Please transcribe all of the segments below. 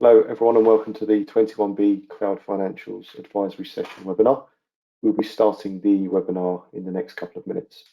Hello everyone and welcome to the 21B Cloud Financials Advisory Session webinar. We'll be starting the webinar in the next couple of minutes.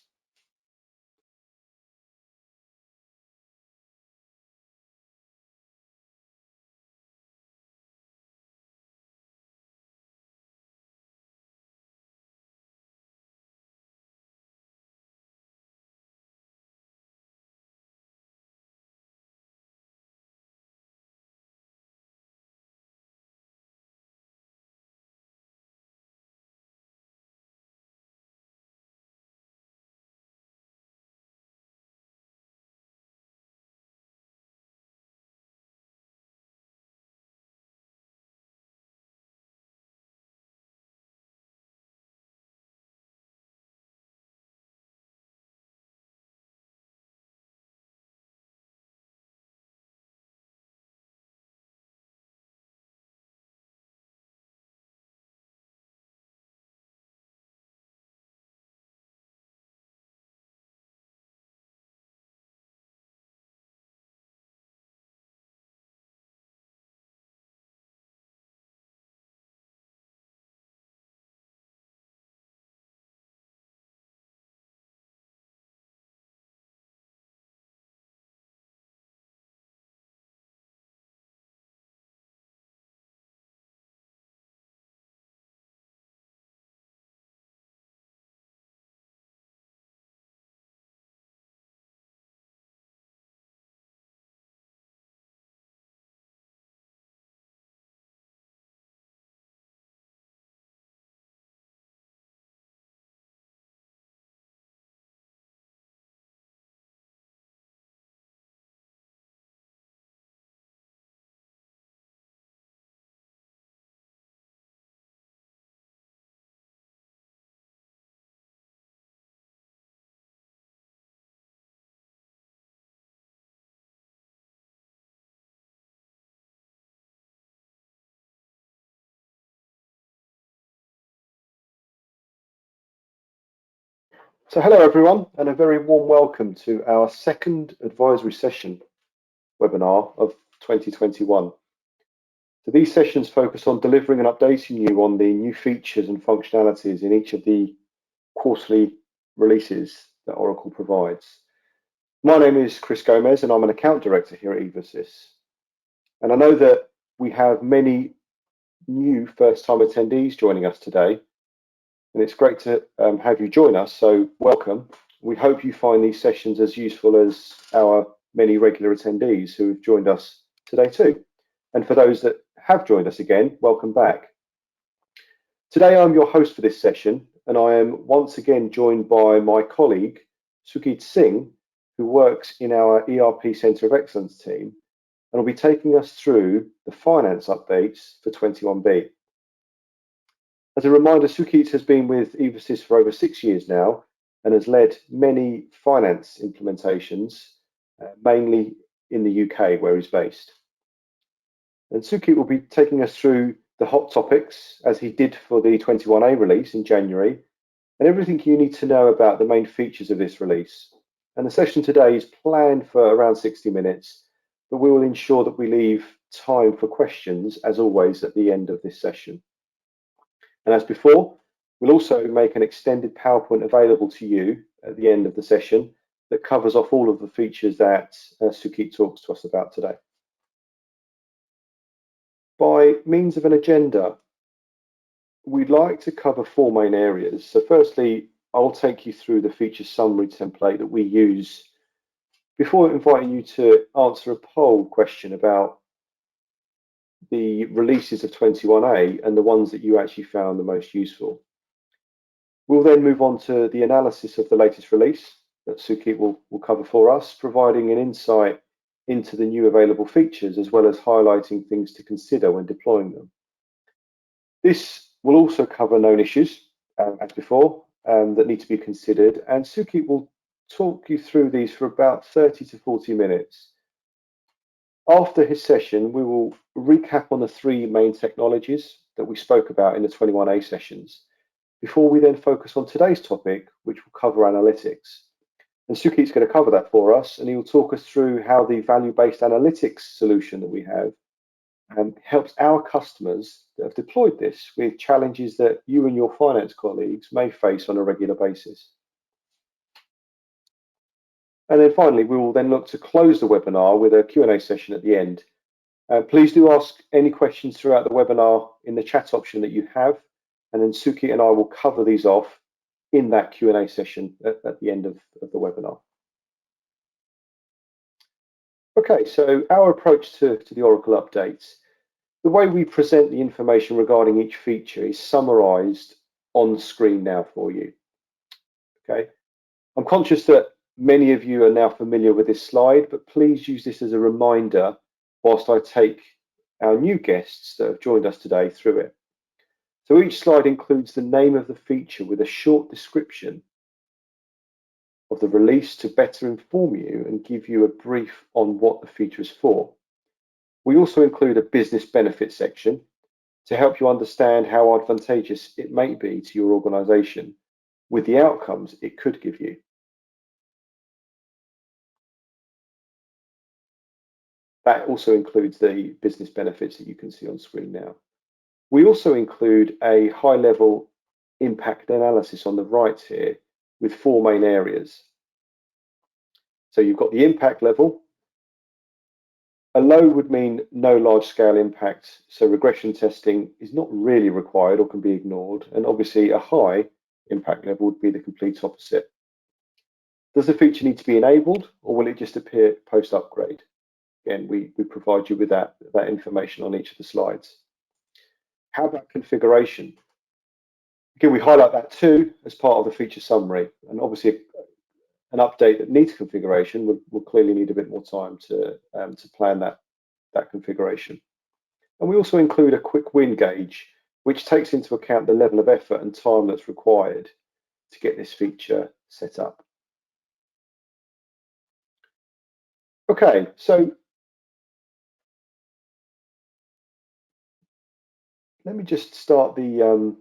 So hello everyone and a very warm welcome to our second advisory session webinar of 2021. So these sessions focus on delivering and updating you on the new features and functionalities in each of the quarterly releases that Oracle provides. My name is Chris Gomez and I'm an account director here at Evosys. And I know that we have many new first-time attendees joining us today, and it's great to have you join us, so welcome. We hope you find these sessions as useful as our many regular attendees who have joined us today too. And for those that have joined us again, welcome back. Today I'm your host for this session, and I am once again joined by my colleague, Sukit Singh, who works in our ERP Centre of Excellence team, and will be taking us through the finance updates for 21B. As a reminder, Sukit has been with Evosys for over 6 years now and has led many finance implementations, mainly in the UK where he's based. And Sukit will be taking us through the hot topics as he did for the 21A release in January, and everything you need to know about the main features of this release. And the session today is planned for around 60 minutes, but we will ensure that we leave time for questions as always at the end of this session. And as before, we'll also make an extended PowerPoint available to you at the end of the session that covers off all of the features that Sukit talks to us about today. By means of an agenda, we'd like to cover 4 main areas. So firstly, I'll take you through the feature summary template that we use before inviting you to answer a poll question about the releases of 21A and the ones that you actually found the most useful. We'll then move on to the analysis of the latest release that Sukit will cover for us, providing an insight into the new available features as well as highlighting things to consider when deploying them. This will also cover known issues, as before, that need to be considered, and Sukit will talk you through these for about 30 to 40 minutes. After his session, we will recap on the 3 main technologies that we spoke about in the 21A sessions, before we then focus on today's topic, which will cover analytics. And Sukit's going to cover that for us, and he will talk us through how the value-based analytics solution that we have helps our customers that have deployed this with challenges that you and your finance colleagues may face on a regular basis. And then finally, we will then look to close the webinar with a Q&A session at the end. Please do ask any questions throughout the webinar in the chat option that you have, and then Suki and I will cover these off in that Q&A session at the end of the webinar. Okay, so our approach to the Oracle updates. The way we present the information regarding each feature is summarized on screen now for you. Okay, I'm conscious that many of you are now familiar with this slide, but please use this as a reminder whilst I take our new guests that have joined us today through it. So each slide includes the name of the feature with a short description of the release to better inform you and give you a brief on what the feature is for. We also include a business benefit section to help you understand how advantageous it may be to your organization with the outcomes it could give you. That also includes the business benefits that you can see on screen now. We also include a high-level impact analysis on the right here with 4 main areas. So you've got the impact level. A low would mean no large-scale impact, so regression testing is not really required or can be ignored. And obviously a high impact level would be the complete opposite. Does the feature need to be enabled, or will it just appear post-upgrade? Again, we provide you with that information on each of the slides. How about configuration? Again, we highlight that too as part of the feature summary. And obviously, an update that needs configuration will clearly need a bit more time to plan that configuration. And we also include a quick win gauge, which takes into account the level of effort and time that's required to get this feature set up. Okay, so let me just start the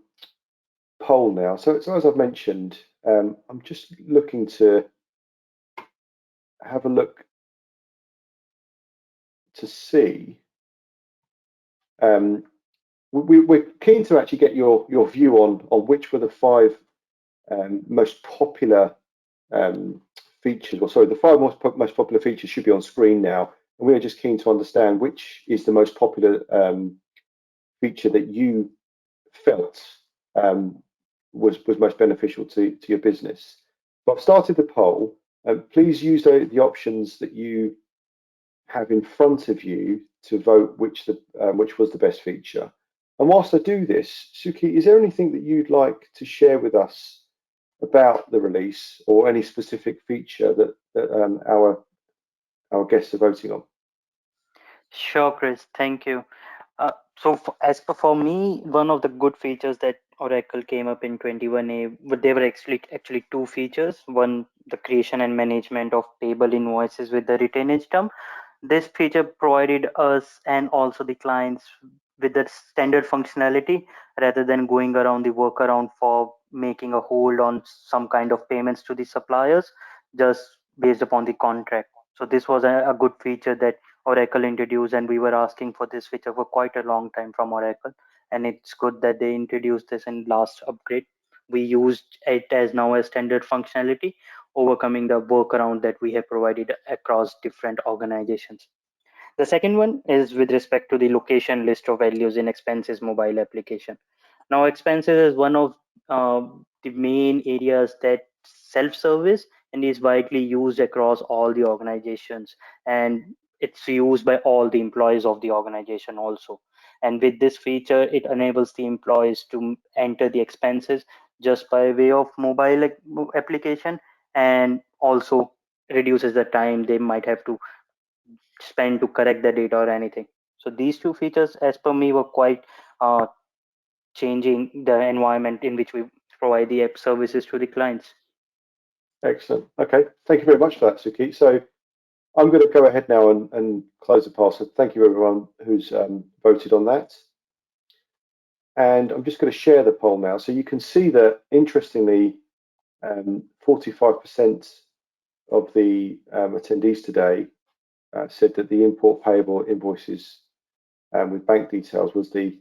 poll now. So as I've mentioned, I'm just looking to have a look to see. We're keen to actually get your view on which were the 5 most popular features, or sorry, the 5 most popular features should be on screen now. And we're just keen to understand which is the most popular feature that you felt was most beneficial to your business. So I've started the poll. Please use the options that you have in front of you to vote which was the best feature. And whilst I do this, Suki, is there anything that you'd like to share with us about the release or any specific feature that our guests are voting on? Sure, Chris. Thank you. So for me, one of the good features that Oracle came up in 21A, but there were actually 2 features. One, the creation and management of payable invoices with the retainage term. This feature provided us and also the clients with the standard functionality rather than going around the workaround for making a hold on some kind of payments to the suppliers just based upon the contract. So this was a good feature that Oracle introduced, and we were asking for this feature for quite a long time from Oracle, and it's good that they introduced this in last upgrade. We used it as now a standard functionality, overcoming the workaround that we have provided across different organizations. The second one is with respect to the location list of values in expenses mobile application. Now, expenses is one of the main areas that self-service and is widely used across all the organizations, and it's used by all the employees of the organization also. And with this feature, it enables the employees to enter the expenses just by way of mobile application, and also reduces the time they might have to spend to correct the data or anything. So these 2 features, as per me, were quite changing the environment in which we provide the app services to the clients. Excellent. Okay, thank you very much for that, Suki. So I'm going to go ahead now and close the poll. So thank you everyone who's voted on that. And I'm just going to share the poll now. So you can see that, interestingly, 45% of the attendees today said that the import payable invoices with bank details was the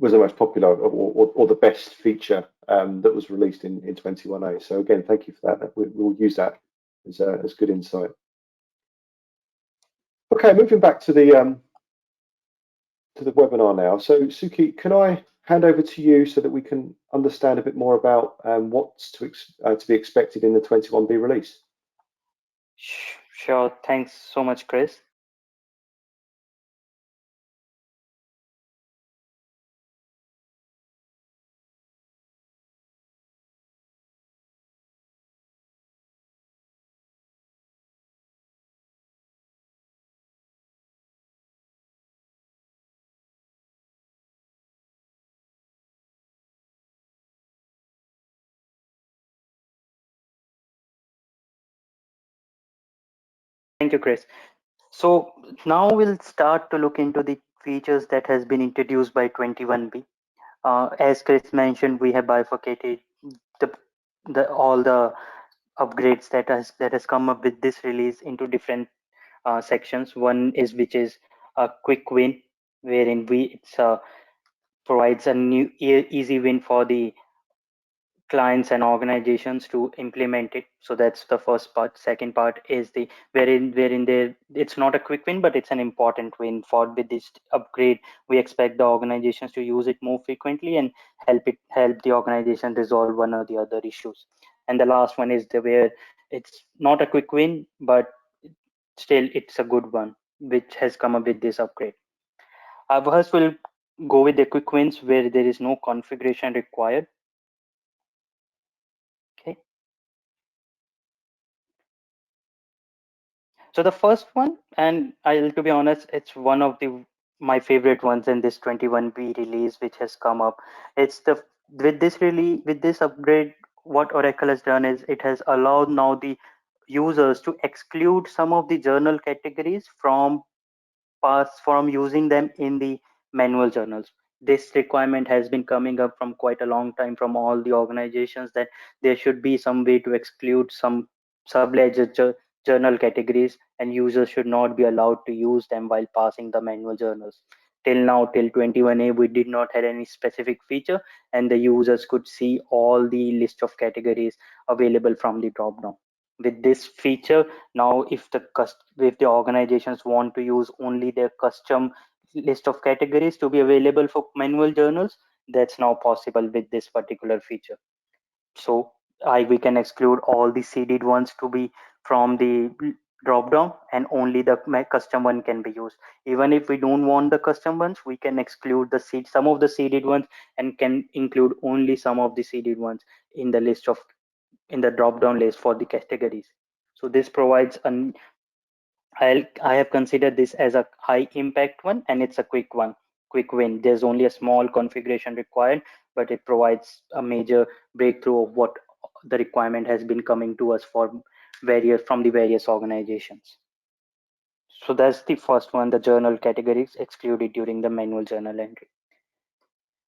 most popular or the best feature that was released in 21A. So again, thank you for that. We'll use that as good insight. Okay, moving back to the webinar now. So Suki, can I hand over to you so that we can understand a bit more about what's to be expected in the 21B release? Sure. Thanks so much, Chris. Thank you, Chris. So now we'll start to look into the features that has been introduced by 21B. As Chris mentioned, we have bifurcated all the upgrades that has come up with this release into different sections. One is which is a quick win, wherein it's provides a new easy win for the clients and organizations to implement it. So that's the first part. Second part is the wherein there it's not a quick win, but it's an important win. For with this upgrade, we expect the organizations to use it more frequently and help the organization resolve one or the other issues. And the last one is the where it's not a quick win, but still it's a good one, which has come up with this upgrade. First, we'll go with the quick wins where there is no configuration required. Okay. So the first one, and I'll to be honest, it's one of the my favorite ones in this 21B release, which has come up. It's the with this upgrade, what Oracle has done is it has allowed now the users to exclude some of the journal categories from using them in the manual journals. This requirement has been coming up from quite a long time from all the organizations that there should be some way to exclude some subledger journal categories, and users should not be allowed to use them while passing the manual journals. Till now, till 21A, we did not have any specific feature, and the users could see all the list of categories available from the drop down. With this feature, now if the organizations want to use only their custom list of categories to be available for manual journals, that's now possible with this particular feature. So we can exclude all the seeded ones to be from the drop down, and only the custom one can be used. Even if we don't want the custom ones, we can exclude some of the seeded ones and can include only some of the seeded ones in the drop down list for the categories. So this provides an I have considered this as a high impact one, and it's a quick win. There's only a small configuration required, but it provides a major breakthrough of what the requirement has been coming to us from the various organizations. So that's the first one, the journal categories excluded during the manual journal entry.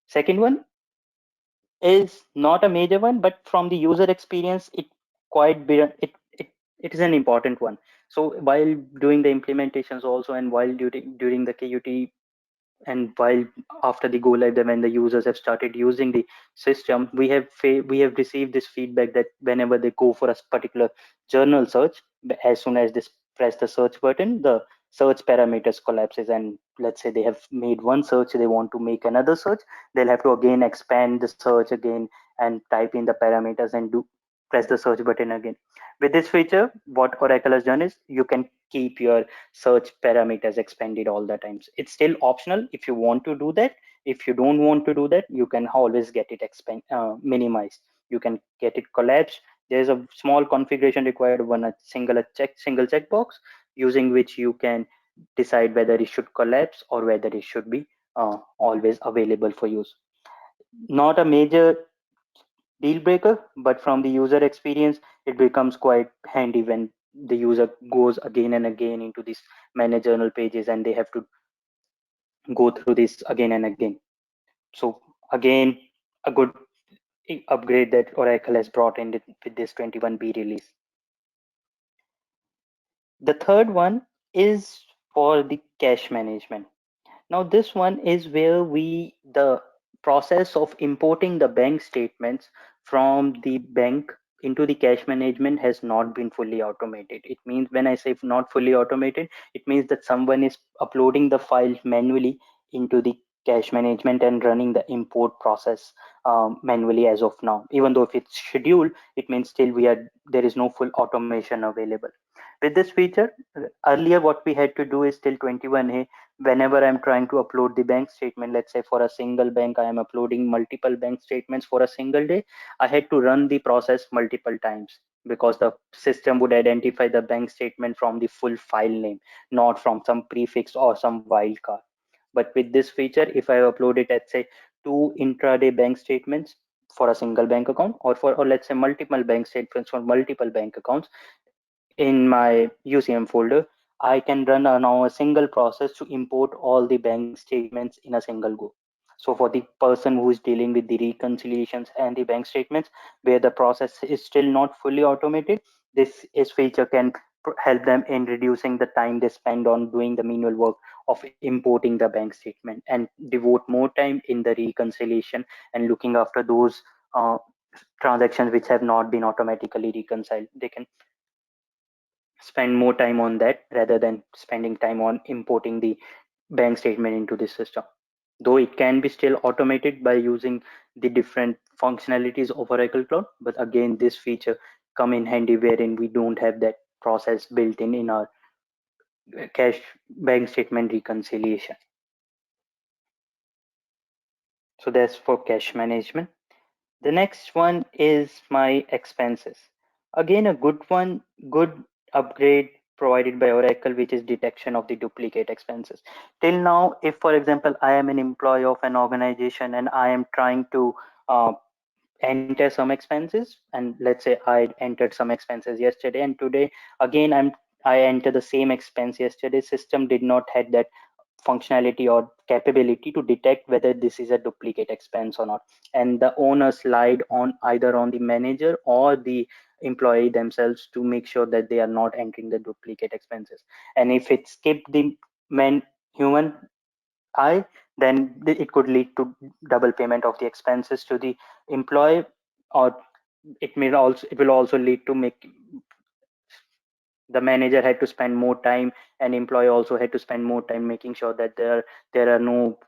Second one is not a major one, but from the user experience, it is an important one. So while doing the implementations also, and while during the KUT, and while after the go live, when the users have started using the system, we have received this feedback that whenever they go for a particular journal search, as soon as they press the search button, the search parameters collapses. And let's say they have made one search, they want to make another search, they'll have to again expand the search again and type in the parameters and press the search button again. With this feature, what Oracle has done is you can keep your search parameters expanded all the times. It's still optional if you want to do that. If you don't want to do that, you can always get it minimized. You can get it collapsed. There's a small configuration required, a single checkbox, using which you can decide whether it should collapse or whether it should be always available for use. Not a major deal breaker, but from the user experience, it becomes quite handy when the user goes again and again into these manage journal pages, and they have to go through this again and again. So again, a good upgrade that Oracle has brought in with this 21B release. The third one is for the cash management. Now this one is where the process of importing the bank statements from the bank into the cash management has not been fully automated. It means, when I say not fully automated, it means that someone is uploading the files manually into the cash management and running the import process manually as of now. Even though if it's scheduled, it means still there is no full automation available. With this feature, earlier what we had to do is till 21A, whenever I'm trying to upload the bank statement, let's say for a single bank, I am uploading multiple bank statements for a single day, I had to run the process multiple times because the system would identify the bank statement from the full file name, not from some prefix or some wildcard. But with this feature, if I upload it at say 2 intraday bank statements for a single bank account, or let's say multiple bank statements for multiple bank accounts, in my UCM folder, I can run now a single process to import all the bank statements in a single go. So for the person who is dealing with the reconciliations and the bank statements, where the process is still not fully automated, this is feature can help them in reducing the time they spend on doing the manual work of importing the bank statement, and devote more time in the reconciliation and looking after those transactions which have not been automatically reconciled. They can spend more time on that rather than spending time on importing the bank statement into the system. Though it can be still automated by using the different functionalities of Oracle Cloud, but again, this feature come in handy wherein we don't have that process built in our cash bank statement reconciliation. So that's for cash management. The next one is my expenses. Again, a good one, good upgrade provided by Oracle, which is detection of the duplicate expenses. Till now, if for example, I am an employee of an organization and I am trying to uh, enter some expenses, and let's say I entered some expenses yesterday, and today again I enter the same expense yesterday, system did not have that functionality or capability to detect whether this is a duplicate expense or not, and the owner slide on either on the manager or the employee themselves to make sure that they are not entering the duplicate expenses. And if it skipped the man human eye, then it could lead to double payment of the expenses to the employee, or it will also lead to make the manager had to spend more time, and employee also had to spend more time making sure that there are no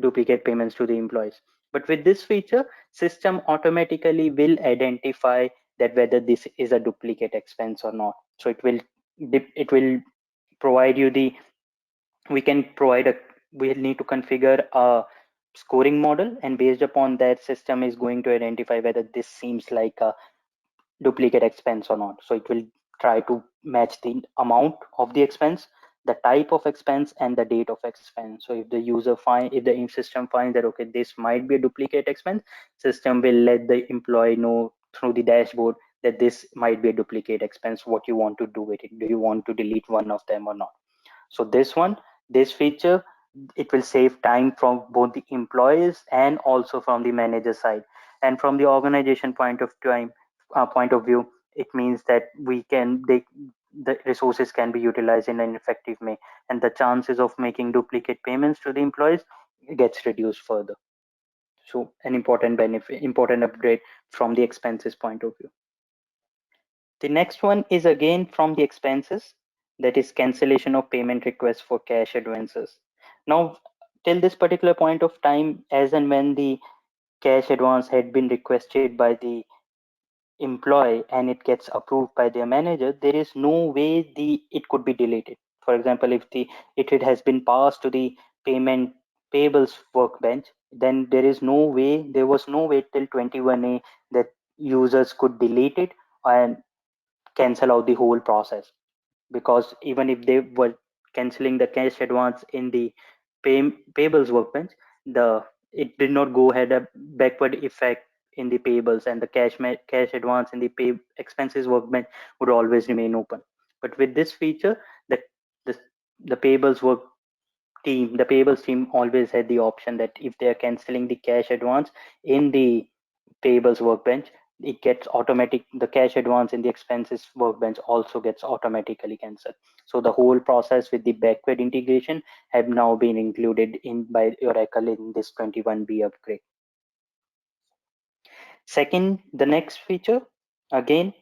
duplicate payments to the employees. But with this feature, system automatically will identify that whether this is a duplicate expense or not. So it will provide you the we can provide a we need to configure a scoring model, and based upon that, system is going to identify whether this seems like a duplicate expense or not. So it will try to match the amount of the expense, the type of expense, and the date of expense. So if the system finds that okay, this might be a duplicate expense, system will let the employee know through the dashboard that this might be a duplicate expense. What you want to do with it? Do you want to delete one of them or not? So this feature, it will save time from both the employees and also from the manager side. And from the organization point of view, it means that the resources can be utilized in an effective way, and the chances of making duplicate payments to the employees gets reduced further. So an important upgrade from the expenses point of view. The next one is again from the expenses, that is cancellation of payment requests for cash advances. Now, till this particular point of time, as and when the cash advance had been requested by the employee and it gets approved by their manager, there is no way it could be deleted. For example, if it has been passed to the payment payables workbench, then there was no way till 21A that users could delete it and cancel out the whole process, because even if they were canceling the cash advance in the payables workbench, the it did not go ahead a backward effect in the payables, and the cash advance in the pay expenses workbench would always remain open. But with this feature, the the, the payables team always had the option that if they are canceling the cash advance in the payables workbench, it gets automatic, the cash advance in the expenses workbench also gets automatically cancelled. So the whole process with the backward integration have now been included in by Oracle in this 21B upgrade. Second, the next feature again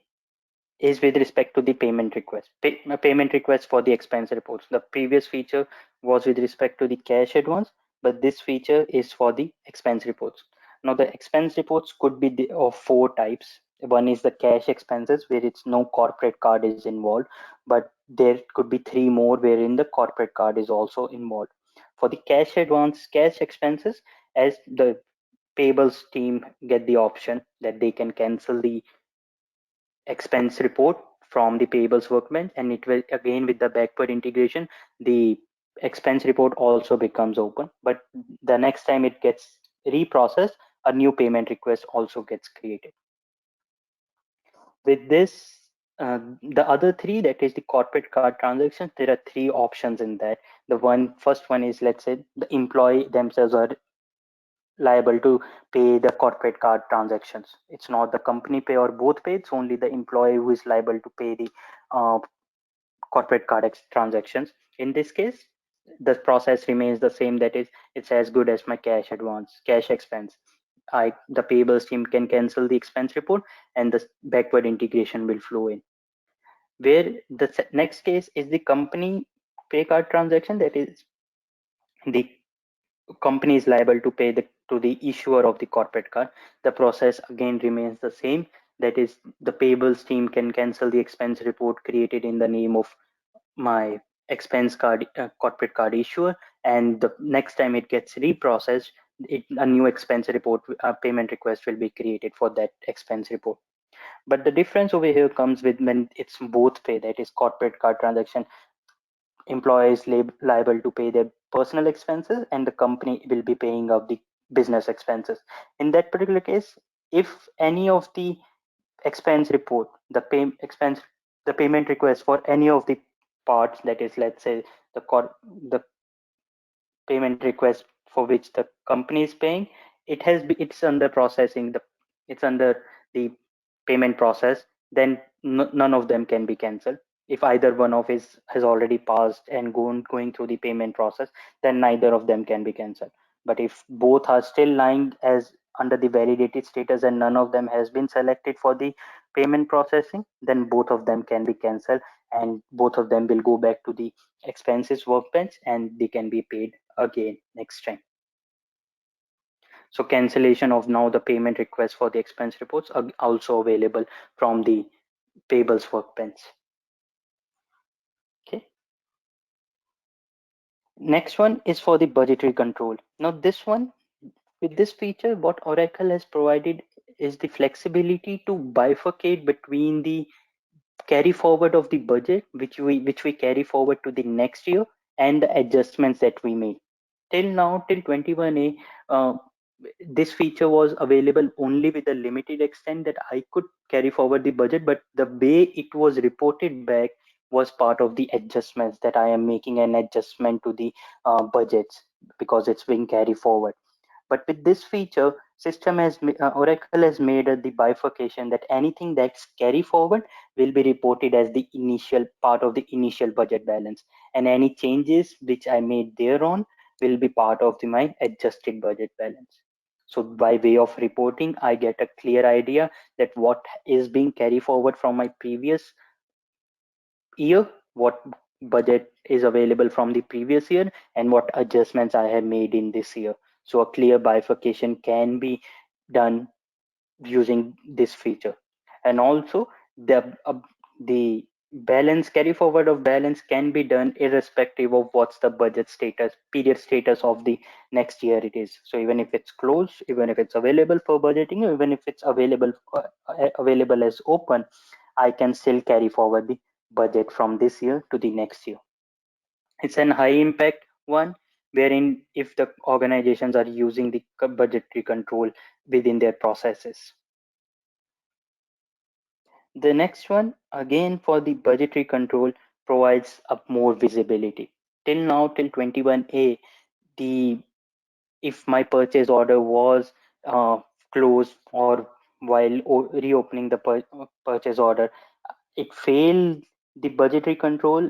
is with respect to the payment request. Payment request for the expense reports. The previous feature was with respect to the cash advance, but this feature is for the expense reports. Now the expense reports could be of four types. One is the cash expenses where it's no corporate card is involved, but there could be three more wherein the corporate card is also involved. For the cash advance, cash expenses, as the payables team get the option that they can cancel the expense report from the payables workbench, and it will again with the backward integration the expense report also becomes open, but the next time it gets reprocessed, a new payment request also gets created. With this, the other three, that is the corporate card transactions, there are three options in that. The first one is, let's say the employee themselves are liable to pay the corporate card transactions. It's not the company pay or both pay, it's only the employee who is liable to pay the uh, corporate card transactions. In this case, the process remains the same, that is, it's as good as my cash advance, cash expense. The payables team can cancel the expense report and the backward integration will flow in. Where the next case is the company pay card transaction, that is the company is liable to pay to the issuer of the corporate card. The process again remains the same, that is the payables team can cancel the expense report created in the name of my expense card corporate card issuer, and the next time it gets reprocessed, a new expense report payment request will be created for that expense report. But the difference over here comes with when it's both pay, that is corporate card transaction, employee is liable to pay their personal expenses and the company will be paying out the business expenses. In that particular case, if any of the expense report, the payment request for any of the parts, that is, let's say the payment request for which the company is paying, it's under processing, it's under the payment process, then none of them can be cancelled. If either one of is has already passed and going through the payment process, then neither of them can be cancelled. But if both are still lying as under the validated status and none of them has been selected for the payment processing, then both of them can be cancelled and both of them will go back to the expenses workbench and they can be paid again next time. So cancellation of now the payment request for the expense reports are also available from the payables workbench. Okay. Next one is for the budgetary control. Now this one, with this feature, what Oracle has provided is the flexibility to bifurcate between the carry forward of the budget which we carry forward to the next year and the adjustments that we make. Till now, till 21A, this feature was available only with a limited extent that I could carry forward the budget, but the way it was reported back was part of the adjustments that I am making an adjustment to the budgets because it's being carried forward. But with this feature, Oracle has made the bifurcation that anything that's carry forward will be reported as the initial part of the initial budget balance, and any changes which I made thereon will be part of my adjusted budget balance. So by way of reporting, I get a clear idea that what is being carried forward from my previous year, what budget is available from the previous year, and what adjustments I have made in this year. So a clear bifurcation can be done using this feature. And also the balance carry forward of balance can be done irrespective of what's the budget status, period status of the next year it is. So even if it's closed, even if it's available for budgeting, or even if it's available as open, I can still carry forward the budget from this year to the next year. It's an high impact one, wherein if the organizations are using the budgetary control within their processes. The next one, again for the budgetary control, provides up more visibility. Till now, till 21A, the if my purchase order was closed or while reopening the purchase order. It failed the budgetary control.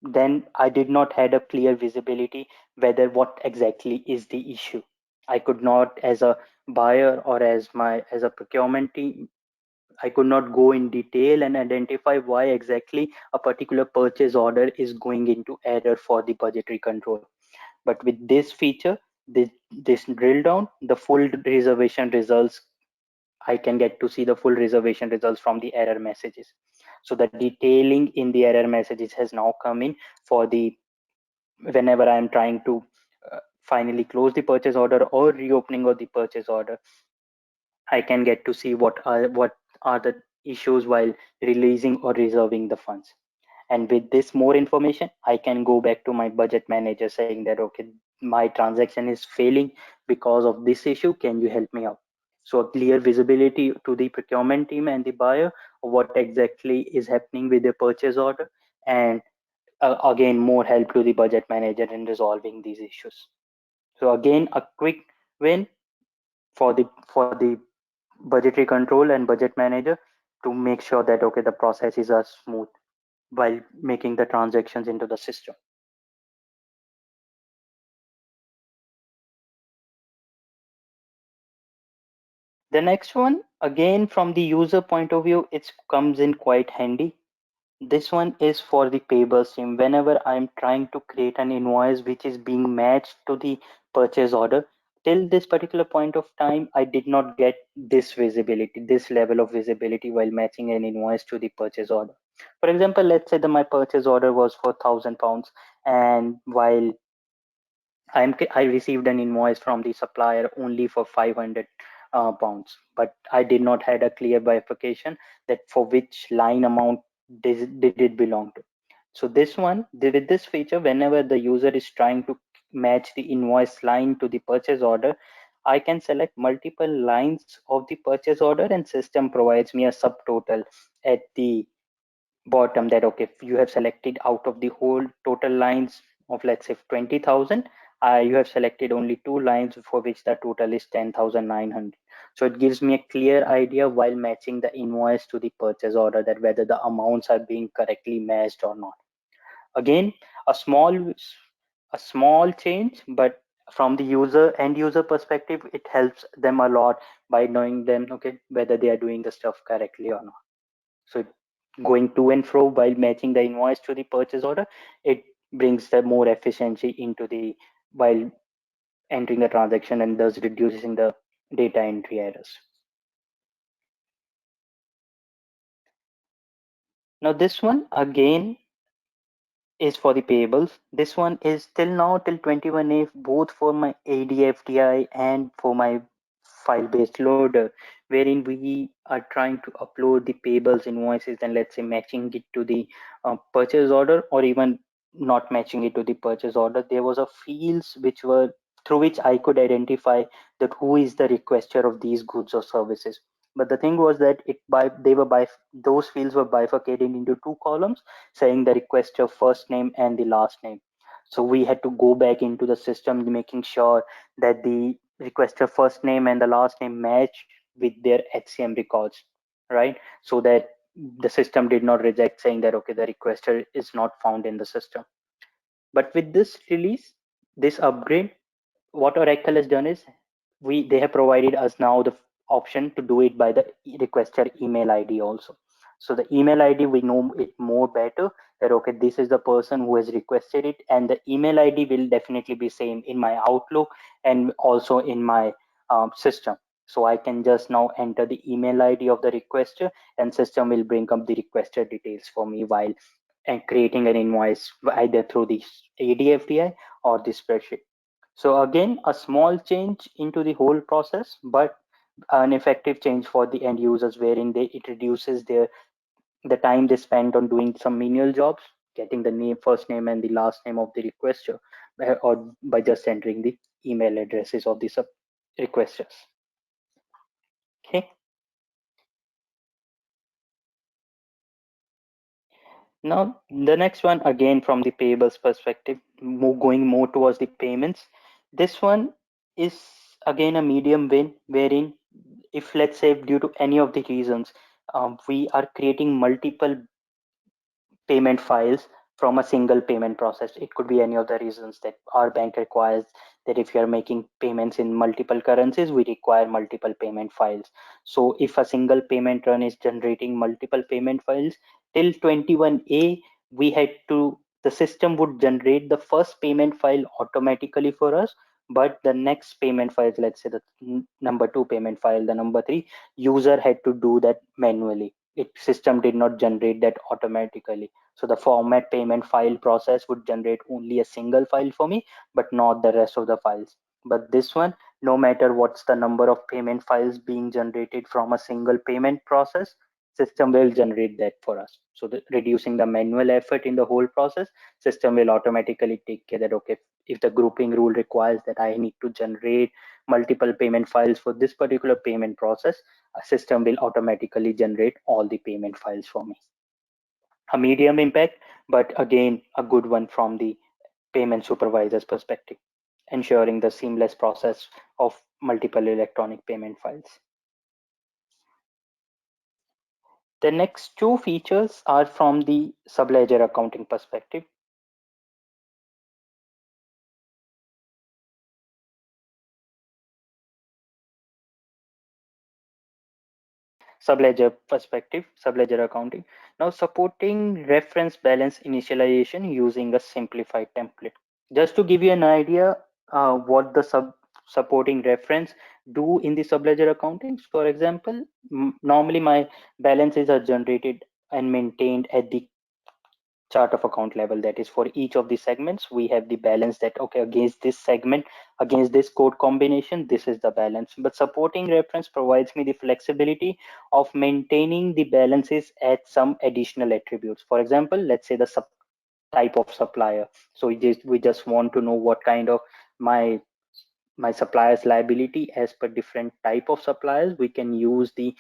Then I did not had a clear visibility whether what exactly is the issue. I could not, as a buyer or as a procurement team, I could not go in detail and identify why exactly a particular purchase order is going into error for the budgetary control. But with this feature, this drill down, the full reservation results, I can get to see the full reservation results from the error messages. So the detailing in the error messages has now come in for the whenever I am trying to finally close the purchase order or reopening of the purchase order. I can get to see what are the issues while releasing or reserving the funds. And with this more information, I can go back to my budget manager saying that, okay, my transaction is failing because of this issue. Can you help me out? So a clear visibility to the procurement team and the buyer of what exactly is happening with the purchase order, and again, more help to the budget manager in resolving these issues. So again, a quick win for the budgetary control and budget manager to make sure that, okay, the processes are smooth while making the transactions into the system. The next one, again from the user point of view, it comes in quite handy. This one is for the payables team. Whenever I'm trying to create an invoice which is being matched to the purchase order, till this particular point of time, I did not get this visibility, this level of visibility while matching an invoice to the purchase order. For example, let's say that my purchase order was for £1,000, and while I received an invoice from the supplier only for 500 pounds, but I did not had a clear bifurcation that for which line amount did it belong to. So this one, with this feature, whenever the user is trying to match the invoice line to the purchase order, I can select multiple lines of the purchase order, and system provides me a subtotal at the bottom that, okay, if you have selected out of the whole total lines of, let's say, 20,000, you have selected only two lines for which the total is 10,900. So it gives me a clear idea while matching the invoice to the purchase order that whether the amounts are being correctly matched or not. Again, a small change, but from the end user perspective, it helps them a lot by knowing them, okay, whether they are doing the stuff correctly or not. So going to and fro while matching the invoice to the purchase order, it brings the more efficiency into the while entering the transaction, and thus reducing the data entry errors. Now this one again is for the payables. This one is till now till 21A, both for my ADFDI and for my file-based loader, wherein we are trying to upload the payables invoices and, let's say, matching it to the purchase order, or even not matching it to the purchase order. There was a fields which were through which I could identify that who is the requester of these goods or services. But the thing was that those fields were bifurcated into two columns, saying the requester first name and the last name. So we had to go back into the system, making sure that the requester first name and the last name match with their HCM records, right? So that the system did not reject, saying that, okay, the requester is not found in the system. But with this release, this upgrade, what Oracle has done is they have provided us now the option to do it by the requester email ID also. So the email ID, we know it more better that, okay, this is the person who has requested it, and the email ID will definitely be same in my Outlook and also in my system. So I can just now enter the email ID of the requester, and system will bring up the requester details for me while and creating an invoice either through the ADFDI or the spreadsheet. So again, a small change into the whole process, but an effective change for the end users, wherein it reduces the time they spend on doing some menial jobs, getting the first name and the last name of the requester, or by just entering the email addresses of the requesters. Okay. Now, the next one, again from the payables perspective, going more towards the payments. This one is again a medium win, wherein if let's say due to any of the reasons we are creating multiple payment files from a single payment process. It could be any of the reasons that our bank requires that if you are making payments in multiple currencies, we require multiple payment files. So if a single payment run is generating multiple payment files, till 21A, we had to, the system would generate the first payment file automatically for us, but the next payment files, let's say the number two payment file, the number three, user had to do that manually. It system did not generate that automatically. So the format payment file process would generate only a single file for me, but not the rest of the files. But this one, no matter what's the number of payment files being generated from a single payment process, system will generate that for us. So reducing the manual effort in the whole process, system will automatically take care that, okay, if the grouping rule requires that I need to generate multiple payment files for this particular payment process, a system will automatically generate all the payment files for me. A medium impact, but again, a good one from the payment supervisor's perspective, ensuring the seamless process of multiple electronic payment files. The next two features are from the subledger accounting perspective. Subledger accounting. Now supporting reference balance initialization using a simplified template. Just to give you an idea what the supporting reference do in the subledger accounting. For example, normally my balances are generated and maintained at the chart of account level. That is, for each of the segments we have the balance that, okay, against this segment, against this code combination, this is the balance. But supporting reference provides me the flexibility of maintaining the balances at some additional attributes. For example, let's say the type of supplier. So we just want to know what kind of my supplier's liability as per different type of suppliers. We can use the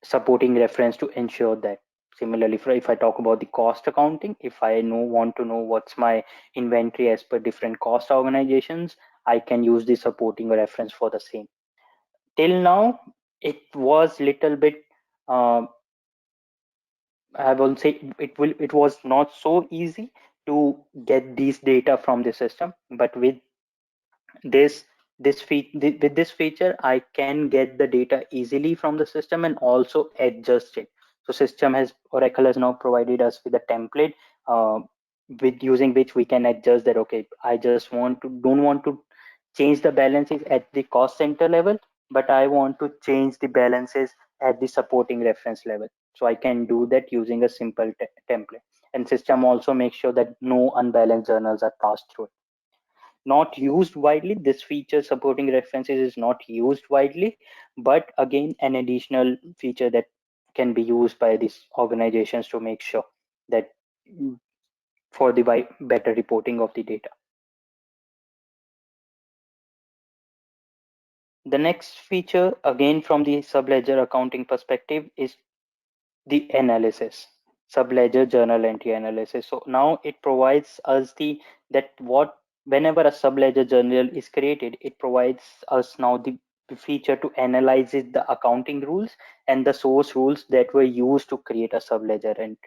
supporting reference to ensure that. Similarly, if I talk about the cost accounting, if I want to know what's my inventory as per different cost organizations, I can use the supporting reference for the same. Till now, it was little bit, I won't say it was not so easy to get these data from the system, but with this with this feature I can get the data easily from the system and also adjust it. So system has Oracle has now provided us with a template uh, with using which we can adjust that, okay, I just don't want to change the balances at the cost center level, but I want to change the balances at the supporting reference level. So I can do that using a simple template. And system also makes sure that no unbalanced journals are passed through. Not used widely, this feature supporting references is not used widely, but again an additional feature that can be used by these organizations to make sure that for the better reporting of the data. The next feature, again from the subledger accounting perspective, is the analysis, subledger journal entry analysis. So now it provides us the that what whenever a subledger journal is created, it provides us now the feature to analyze the accounting rules and the source rules that were used to create a subledger and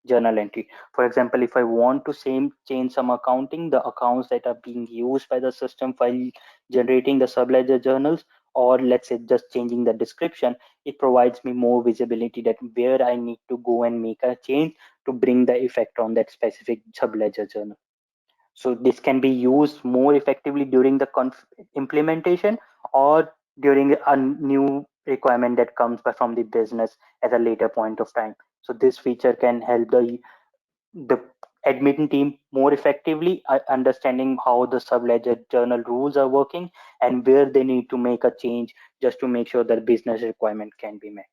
journal entry. For example, if I want to change some accounting, the accounts that are being used by the system while generating the subledger journals, or let's say just changing the description, it provides me more visibility that where I need to go and make a change to bring the effect on that specific subledger journal. So this can be used more effectively during the implementation or during a new requirement that comes from the business at a later point of time. So this feature can help the admin team more effectively understanding how the subledger journal rules are working and where they need to make a change just to make sure that business requirement can be met.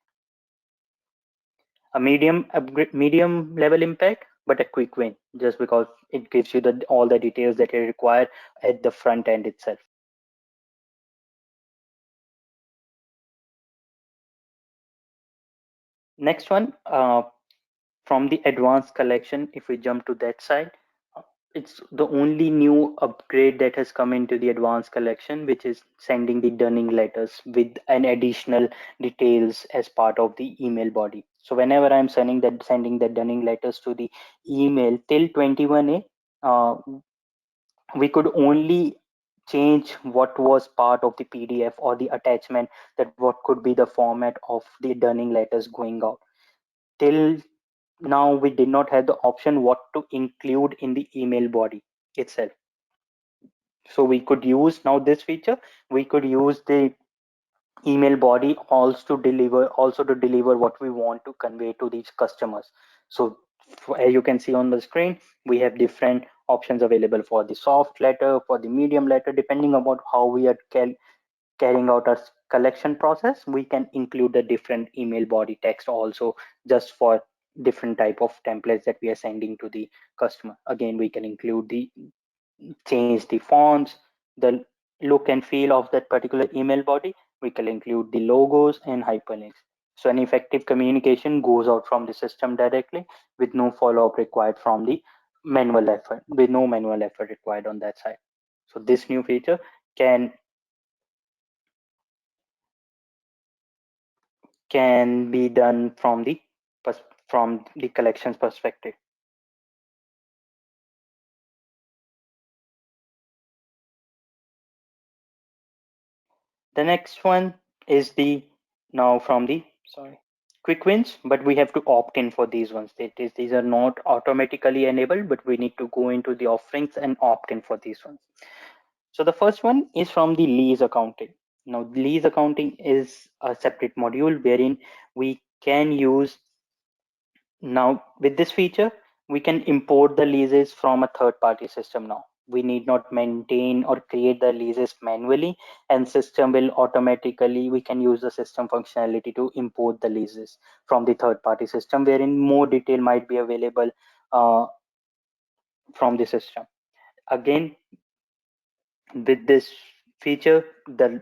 A medium level impact, but a quick win just because it gives you all the details that you require at the front end itself. Next one, from the advanced collection, if we jump to that side, it's the only new upgrade that has come into the advanced collection, which is sending the dunning letters with an additional details as part of the email body. So whenever I'm sending the dunning letters to the email till 21A, uh, we could only change what was part of the PDF or the attachment, that what could be the format of the dunning letters going out. Till now, we did not have the option what to include in the email body itself. So we could use now this feature. We could use the email body also to deliver what we want to convey to these customers. So as you can see on the screen, we have different options available for the soft letter, for the medium letter, depending upon how we are carrying out our collection process. We can include the different email body text also, just for different type of templates that we are sending to the customer. Again, we can include the change the fonts, the look and feel of that particular email body. We can include the logos and hyperlinks. So an effective communication goes out from the system directly with no follow-up required from the manual effort, with no manual effort required on that side. So this new feature can can be done from the collections perspective. The next one is the now from the sorry quick wins, but we have to opt in for these ones. These are not automatically enabled, but we need to go into the offerings and opt in for these ones. So the first one is from the lease accounting. Now, lease accounting is a separate module wherein we can use. Now, with this feature, we can import the leases from a third-party system now. We need not maintain or create the leases manually, and system will automatically, we can use the system functionality to import the leases from the third-party system, wherein more detail might be available uh, from the system. Again, with this feature, the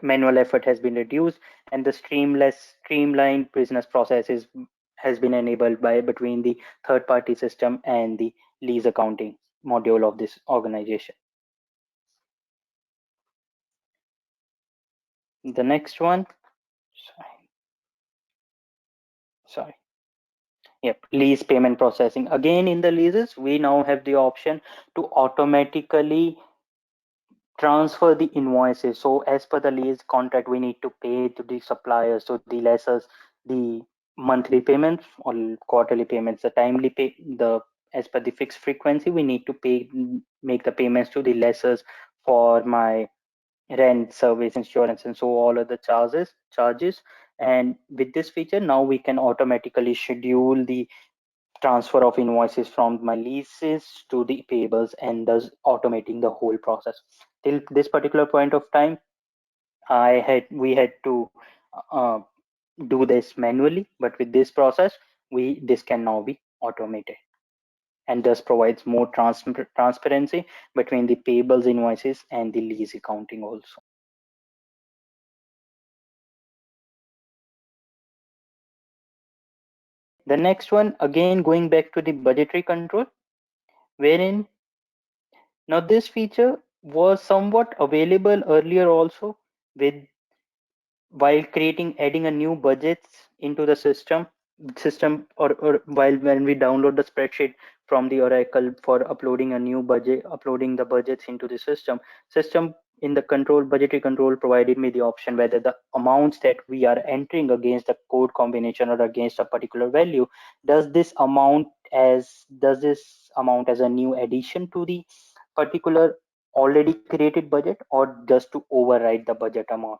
manual effort has been reduced and the streamlined business processes has been enabled by between the third party system and the lease accounting module of this organization. The next one, sorry, sorry. Yep, lease payment processing. Again, in the leases, we now have the option to automatically transfer the invoices. So as per the lease contract, we need to pay to the suppliers, so the lessors, the monthly payments or quarterly payments, the timely pay, the as per the fixed frequency, we need to pay, make the payments to the lessors for my rent, service, insurance, and so all other charges. And with this feature, now we can automatically schedule the transfer of invoices from my leases to the payables, and thus automating the whole process. Till this particular point of time, we had to uh, do this manually, but with this process, this can now be automated, and thus provides more transparency between the payables invoices and the lease accounting also. The next one, again going back to the budgetary control, wherein now this feature was somewhat available earlier also, with while adding a new budgets into the system, or while when we download the spreadsheet from the Oracle for uploading the budgets into the system in the budgetary control provided me the option whether the amounts that we are entering against the code combination or against a particular value, does this amount as a new addition to the particular already created budget, or just to override the budget amount.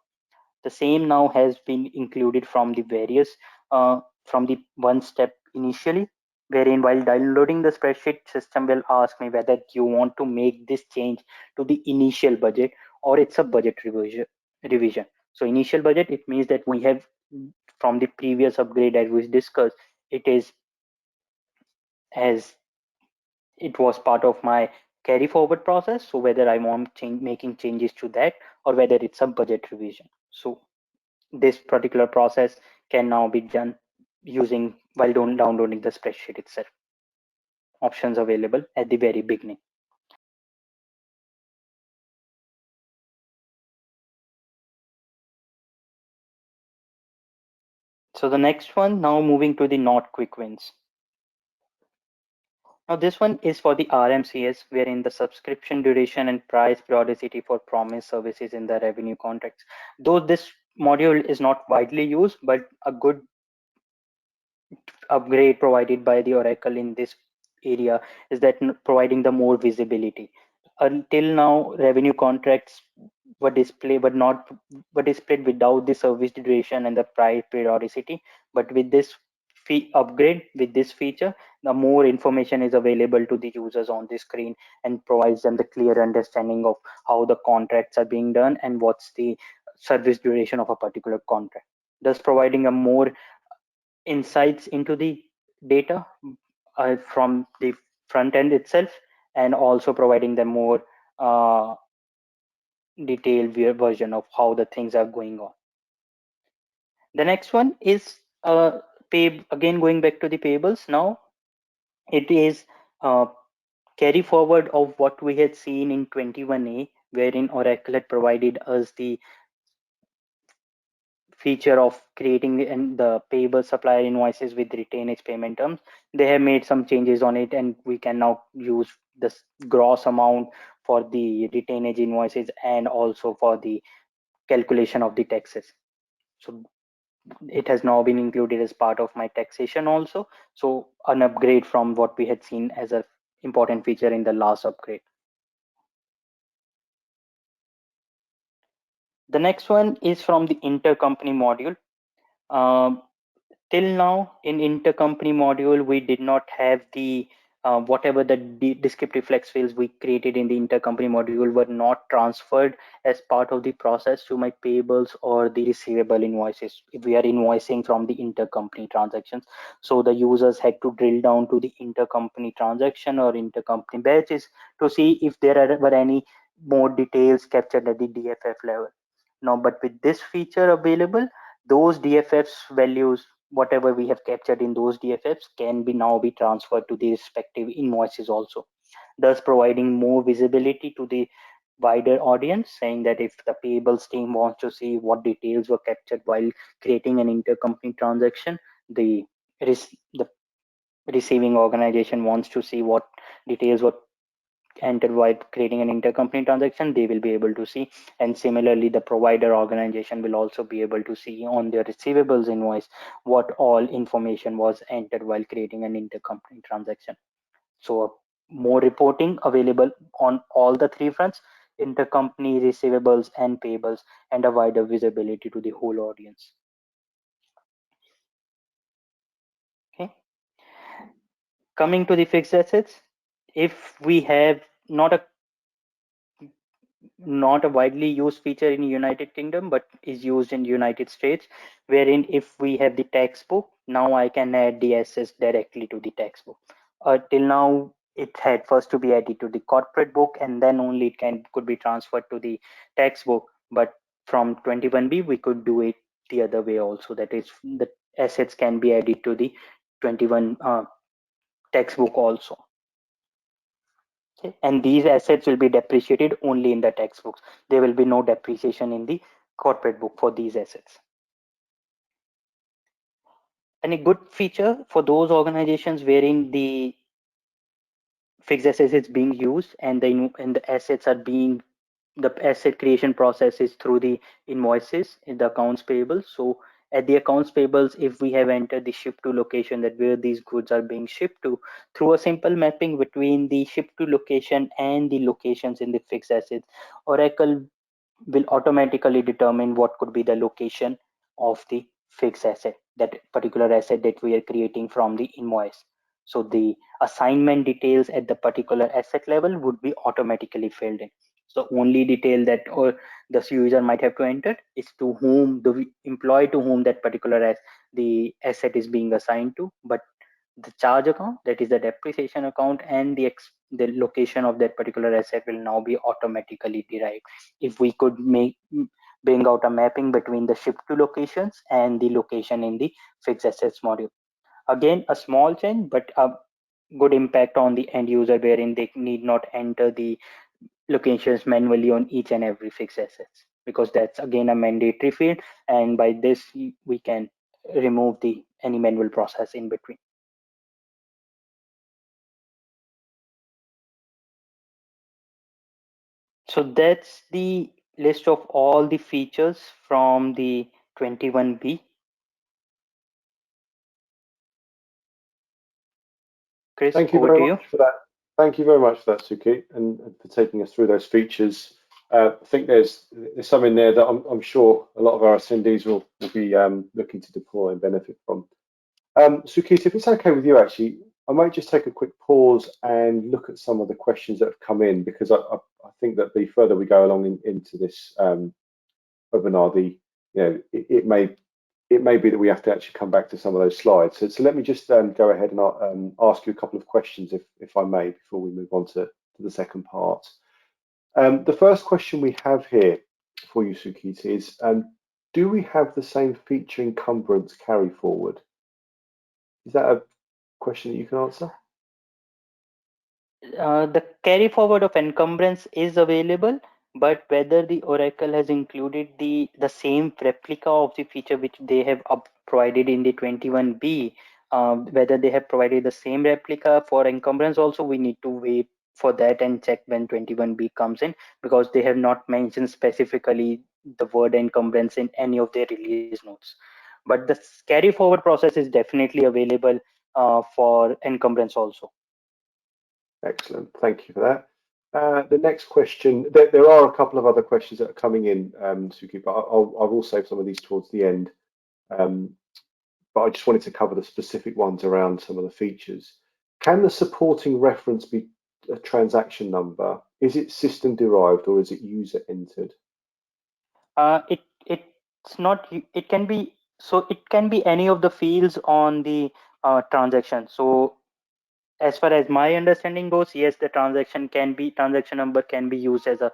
The same now has been included from the from the one step initially, wherein while downloading the spreadsheet, system will ask me whether you want to make this change to the initial budget or it's a budget revision. So initial budget, it means that we have from the previous upgrade as we discussed, it is as it was part of my carry forward process. So whether I want making changes to that, or whether it's a budget revision. So this particular process can now be done using while downloading the spreadsheet itself. options available at the very beginning. So the next one, now moving to the not quick wins. Now this one is for the RMCS, wherein the subscription duration and price periodicity for promised services in the revenue contracts. Though this module is not widely used, but a good upgrade provided by the Oracle in this area is that providing the more visibility. Until now, revenue contracts were displayed, but not were displayed without the service duration and the price periodicity. But with this fee upgrade, with this feature, the more information is available to the users on the screen and provides them the clear understanding of how the contracts are being done and what's the service duration of a particular contract, thus providing a more insights into the data from the front end itself, and also providing them more detailed version of how the things are going on. The next one is again going back to the payables. Now it is carry forward of what we had seen in 21A, wherein Oracle had provided us the feature of creating the payable supplier invoices with retainage payment terms. They have made some changes on it, and we can now use this gross amount for the retainage invoices and also for the calculation of the taxes. So it has now been included as part of my taxation also. So an upgrade from what we had seen as a important feature in the last upgrade. The next one is from the intercompany module. Um, Till now in intercompany module we did not have the whatever the descriptive flex fields we created in the intercompany module were not transferred as part of the process to my payables or the receivable invoices if we are invoicing from the intercompany transactions. So the users had to drill down to the intercompany transaction or intercompany batches to see if were any more details captured at the DFF level. Now, but with this feature available, those DFFs values, whatever we have captured in those DFFs, can be now be transferred to the respective invoices also, thus providing more visibility to the wider audience, saying that if the payables team wants to see what details were captured while creating an intercompany transaction, the the receiving organization wants to see what details were entered while creating an intercompany transaction, they will be able to see. And similarly, the provider organization will also be able to see on their receivables invoice what all information was entered while creating an intercompany transaction. So more reporting available on all the three fronts: intercompany, receivables, and payables, and a wider visibility to the whole audience. Okay. Coming to the fixed assets, if we have not a not a widely used feature in United Kingdom, but is used in United States, wherein if we have the textbook, now I can add the assets directly to the textbook. Till now, it had first to be added to the corporate book, and then only it could be transferred to the textbook. But from 21B, we could do it the other way also. That is, the assets can be added to the 21 textbook also. Okay. And these assets will be depreciated only in the textbooks. There will be no depreciation in the corporate book for these assets. And a good feature for those organizations wherein the fixed assets is being used and the assets are being, the asset creation process is through the invoices in the accounts payable. So at the accounts payables, if we have entered the ship to location, that where these goods are being shipped to, through a simple mapping between the ship to location and the locations in the fixed assets, Oracle will automatically determine what could be the location of the fixed asset, that particular asset that we are creating from the invoice. So the assignment details at the particular asset level would be automatically filled in. So only detail that or the user might have to enter is to whom the employee to whom that particular the asset is being assigned to, but the charge account, that is the depreciation account, and the location of that particular asset will now be automatically derived. If we could bring out a mapping between the ship to locations and the location in the fixed assets module. Again, a small change, but good impact on the end user, wherein they need not enter the locations manually on each and every fixed assets, because that's again a mandatory field, and by this we can remove the any manual process in between. So that's the list of all the features from the 21B. Chris, Thank you over very to you. much for that. Thank you very much for that, Suki, and for taking us through those features. I think there's some in there that I'm sure a lot of our attendees will be looking to deploy and benefit from. Suki, if it's okay with you, actually, I might just take a quick pause and look at some of the questions that have come in, because I think that the further we go along into this webinar, it may be that we have to actually come back to some of those slides. So let me just go ahead and ask you a couple of questions, if I may, before we move on to the second part. The first question we have here for you, Sukita, is do we have the same feature encumbrance carry forward? Is that a question that you can answer? The carry forward of encumbrance is available, but whether the Oracle has included the same replica of the feature which they have provided in the 21B, whether they have provided the same replica for encumbrance also, we need to wait for that and check when 21B comes in, because they have not mentioned specifically the word encumbrance in any of their release notes. But the carry forward process is definitely available for encumbrance also. Excellent, thank you for that. The next question, there are a couple of other questions that are coming in, Suki, but I will save some of these towards the end. But I just wanted to cover the specific ones around some of the features. Can the supporting reference be a transaction number? Is it system derived or is it user entered? It's not. It can be. So it can be any of the fields on the transaction. So as far as my understanding goes, yes, the transaction number can be used as a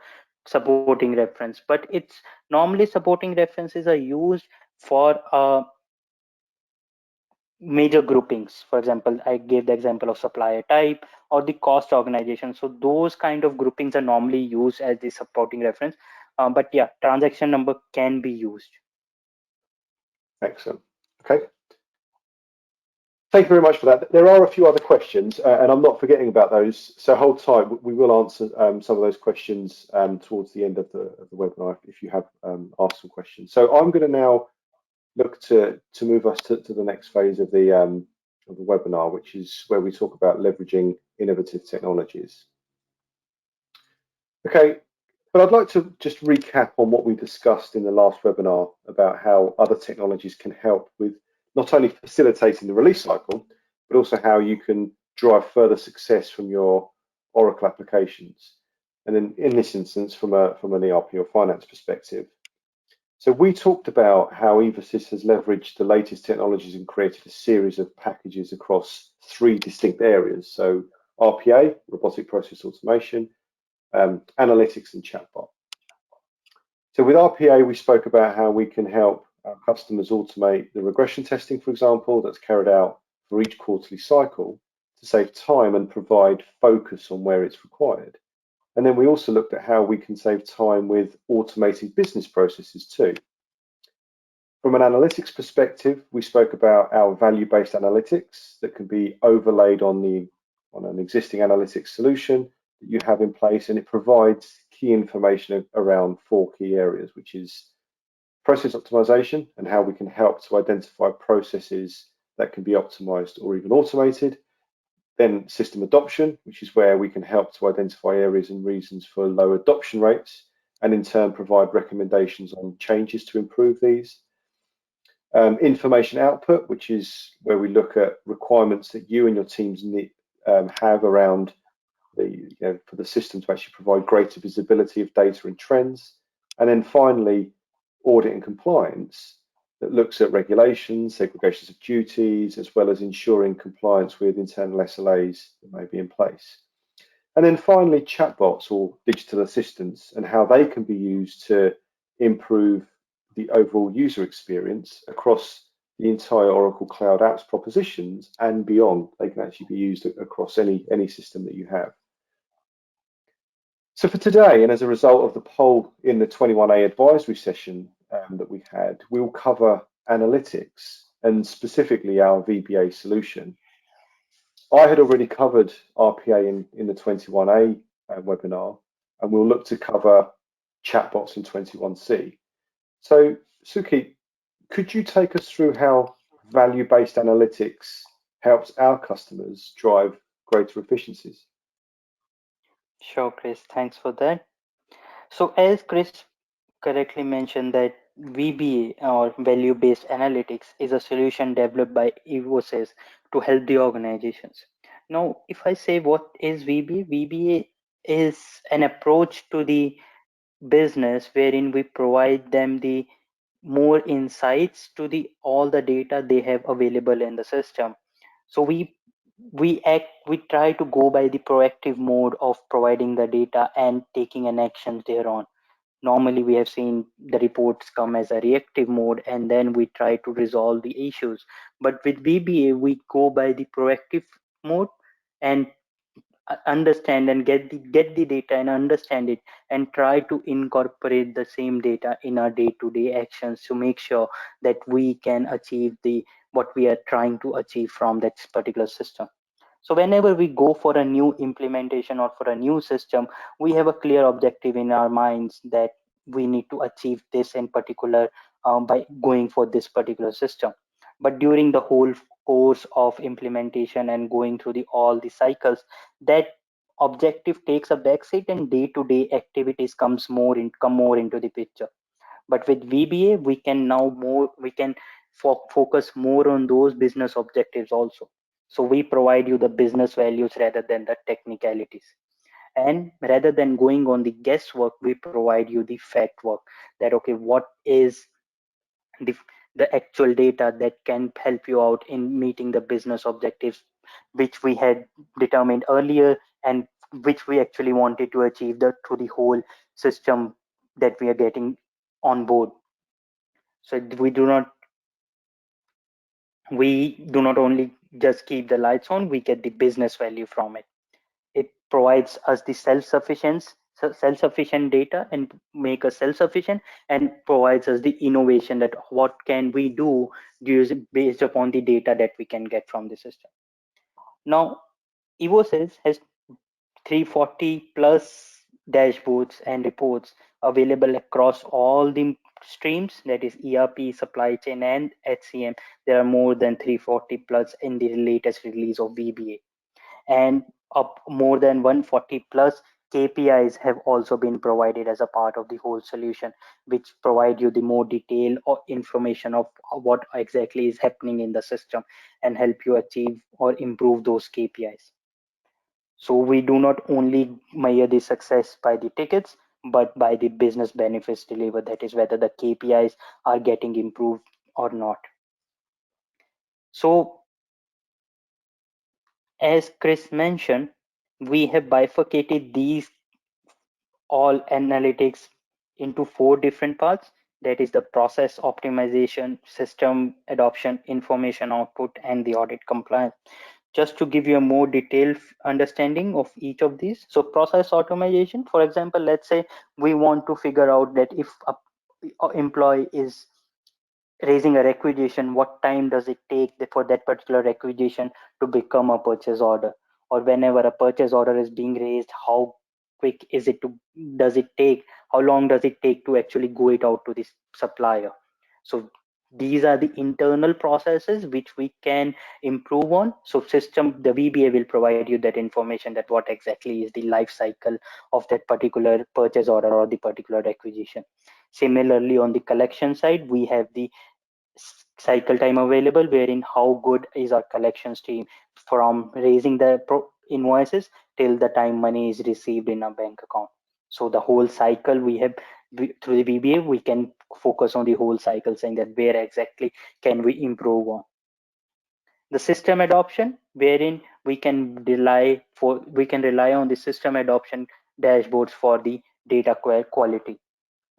supporting reference, but it's normally supporting references are used for major groupings. For example, I gave the example of supplier type or the cost organization. So those kind of groupings are normally used as the supporting reference. But yeah, transaction number can be used. Excellent. Okay. Thank you very much for that. There are a few other questions, and I'm not forgetting about those. So hold tight. We will answer some of those questions towards the end of the webinar if you have asked some questions. So I'm going to now look to move us to the next phase of the webinar, which is where we talk about leveraging innovative technologies. Okay, but I'd like to just recap on what we discussed in the last webinar about how other technologies can help with not only facilitating the release cycle, but also how you can drive further success from your Oracle applications. And then in this instance, from an ERP or finance perspective. So we talked about how Evosys has leveraged the latest technologies and created a series of packages across 3 distinct areas. So RPA, robotic process automation, analytics, and chatbot. So with RPA, we spoke about how we can help our customers automate the regression testing, for example, that's carried out for each quarterly cycle to save time and provide focus on where it's required. And then we also looked at how we can save time with automating business processes too. From an analytics perspective, we spoke about our value-based analytics that can be overlaid on an existing analytics solution that you have in place, and it provides key information around 4 key areas, which is process optimization and how we can help to identify processes that can be optimized or even automated. Then system adoption, which is where we can help to identify areas and reasons for low adoption rates, and in turn provide recommendations on changes to improve these. Information output, which is where we look at requirements that you and your teams have around for the system to actually provide greater visibility of data and trends. And then finally, audit and compliance that looks at regulations, segregations of duties, as well as ensuring compliance with internal SLAs that may be in place. And then finally, chatbots or digital assistants and how they can be used to improve the overall user experience across the entire Oracle Cloud Apps propositions and beyond. They can actually be used across any system that you have. So for today, and as a result of the poll in the 21A advisory session that we had, we'll cover analytics and specifically our VBA solution. I had already covered RPA in the 21A webinar, and we'll look to cover chatbots in 21C. So Suki, could you take us through how value-based analytics helps our customers drive greater efficiencies? Sure, Chris. Thanks for that. So as Chris correctly mentioned that VBA or value-based analytics is a solution developed by Evosys to help the organizations. Now, if I say what is VBA, VBA is an approach to the business wherein we provide them the more insights to the all the data they have available in the system. So we try to go by the proactive mode of providing the data and taking an action thereon. Normally we have seen the reports come as a reactive mode and then we try to resolve the issues, but with VBA we go by the proactive mode and understand and get the data and understand it and try to incorporate the same data in our day-to-day actions to make sure that we can achieve the what we are trying to achieve from that particular system. So whenever we go for a new implementation or for a new system, we have a clear objective in our minds that we need to achieve this in particular by going for this particular system. But during the whole course of implementation and going through all the cycles, that objective takes a backseat and day-to-day activities come more into the picture. But with VBA, we can focus more on those business objectives also. So we provide you the business values rather than the technicalities. And rather than going on the guesswork, we provide you the fact work that, okay, what is the, the actual data that can help you out in meeting the business objectives, which we had determined earlier and which we actually wanted to achieve through the whole system that we are getting on board. So we do not only just keep the lights on, we get the business value from it. It provides us the self-sufficient data and make us self-sufficient, and provides us the innovation that what can we do based upon the data that we can get from the system. Now, Evosys has 340 plus dashboards and reports available across all the streams, that is ERP, supply chain, and HCM. There are more than 340 plus in the latest release of VBA, and up more than 140 plus KPIs have also been provided as a part of the whole solution, which provide you the more detailed or information of what exactly is happening in the system and help you achieve or improve those KPIs. So we do not only measure the success by the tickets, but by the business benefits delivered, that is whether the KPIs are getting improved or not. So as Chris mentioned, we have bifurcated these all analytics into 4 different parts. That is the process optimization, system adoption, information output, and the audit compliance. Just to give you a more detailed understanding of each of these. So process optimization, for example, let's say we want to figure out that if a employee is raising a requisition, what time does it take for that particular requisition to become a purchase order? Or whenever a purchase order is being raised, how quick is it to does it take how long does it take to actually go it out to the supplier? So these are the internal processes which we can improve on. So the VBA will provide you that information, that what exactly is the life cycle of that particular purchase order or the particular requisition. Similarly, on the collection side, we have the cycle time available, wherein how good is our collections team from raising the invoices till the time money is received in our bank account. So the whole cycle we have through the VBA, we can focus on the whole cycle, saying that where exactly can we improve on. The system adoption, wherein we can rely on the system adoption dashboards for the data quality.